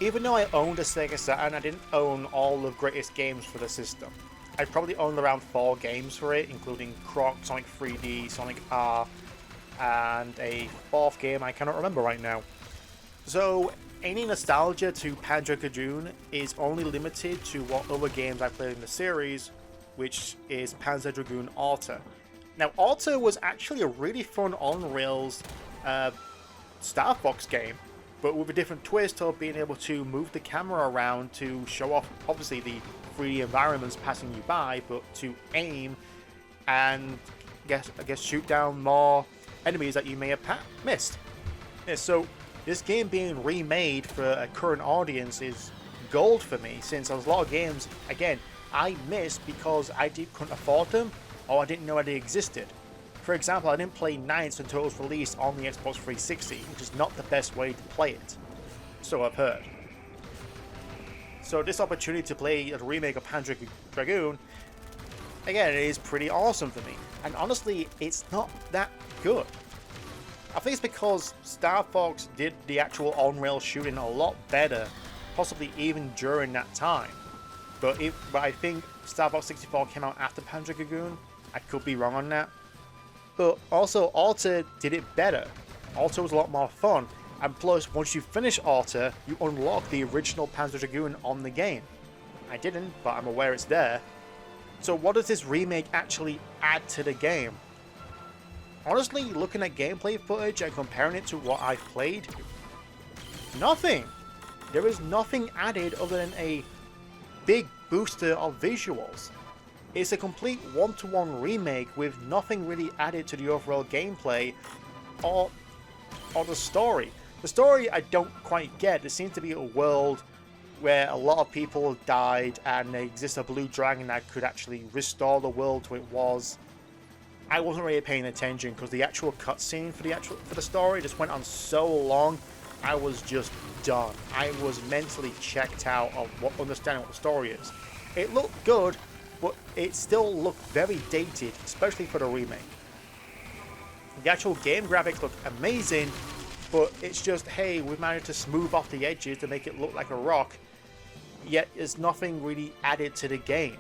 Even though I owned a Sega Saturn, I didn't own all the greatest games for the system. I probably owned around 4 games for it, including Croc, Sonic 3D, Sonic R, and a 4th game I cannot remember right now. So any nostalgia to Panzer Dragoon is only limited to what other games I played in the series, which is Panzer Dragoon Alta. Now Alta was actually a really fun on-rails Star Fox game, but with a different twist of being able to move the camera around to show off, obviously, the 3D environments passing you by, but to aim and I guess shoot down more enemies that you may have missed. Yeah, so this game being remade for a current audience is gold for me, since there's a lot of games, again, I missed because I couldn't afford them or I didn't know they existed. For example, I didn't play Knights until it was released on the Xbox 360, which is not the best way to play it, so I've heard. So this opportunity to play a remake of Panzer Dragoon, again, it is pretty awesome for me. And honestly, it's not that good. I think it's because Star Fox did the actual on-rail shooting a lot better, possibly even during that time. But I think Star Fox 64 came out after Panzer Dragoon. I could be wrong on that. But also, Alta did it better. Alta was a lot more fun. And plus, once you finish Alta, you unlock the original Panzer Dragoon on the game. I didn't, but I'm aware it's there. So what does this remake actually add to the game? Honestly, looking at gameplay footage and comparing it to what I've played, nothing. There is nothing added other than a big booster of visuals. It's a complete one-to-one remake with nothing really added to the overall gameplay or the story. The story I don't quite get. There seems to be a world where a lot of people have died and there exists a blue dragon that could actually restore the world to what it was. I wasn't really paying attention because the actual cutscene for the story just went on so long. I was just done. I was mentally checked out of understanding what the story is. It looked good, but it still looked very dated, especially for the remake. The actual game graphics look amazing, but it's just, hey, we've managed to smooth off the edges to make it look like a rock, yet there's nothing really added to the game.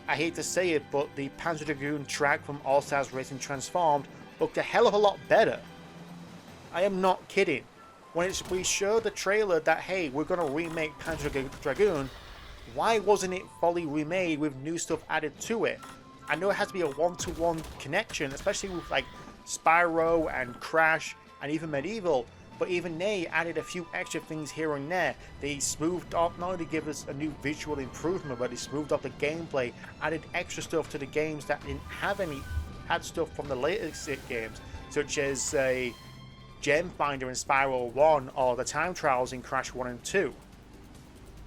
I hate to say it, but the Panzer Dragoon track from All Stars Racing Transformed looked a hell of a lot better. I am not kidding. When we showed the trailer that, hey, we're going to remake Panzer Dragoon, why wasn't it fully remade with new stuff added to it? I know it has to be a one-to-one connection, especially with like Spyro and Crash and even Medieval, but even they added a few extra things here and there. They smoothed up, not only to give us a new visual improvement, but they smoothed up the gameplay, added extra stuff to the games that didn't have any, had stuff from the latest games, such as a Gem Finder in Spyro 1 or the time trials in Crash 1 and 2.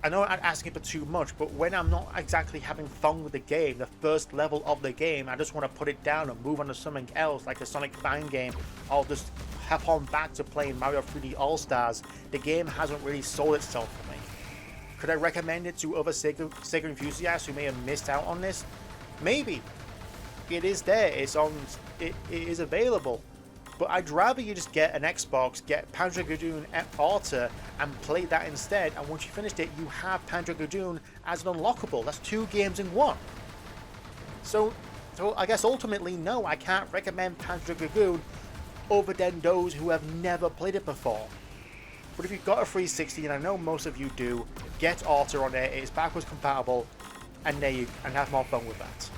I know I'm asking for too much, but when I'm not exactly having fun with the game, the first level of the game, I just want to put it down and move on to something else, like a Sonic fan game, or just hop on back to playing Mario 3D All-Stars. The game hasn't really sold itself for me. Could I recommend it to other Sega enthusiasts who may have missed out on this? Maybe. It is there, it is available. But I'd rather you just get an Xbox, get Panzer Dragoon Alta, and play that instead. And once you finished it, you have Panzer Dragoon as an unlockable. That's 2 games in 1. So I guess ultimately, no, I can't recommend Panzer Dragoon other than those who have never played it before. But if you've got a 360, and I know most of you do, get Alta on there. It is backwards compatible, and have more fun with that.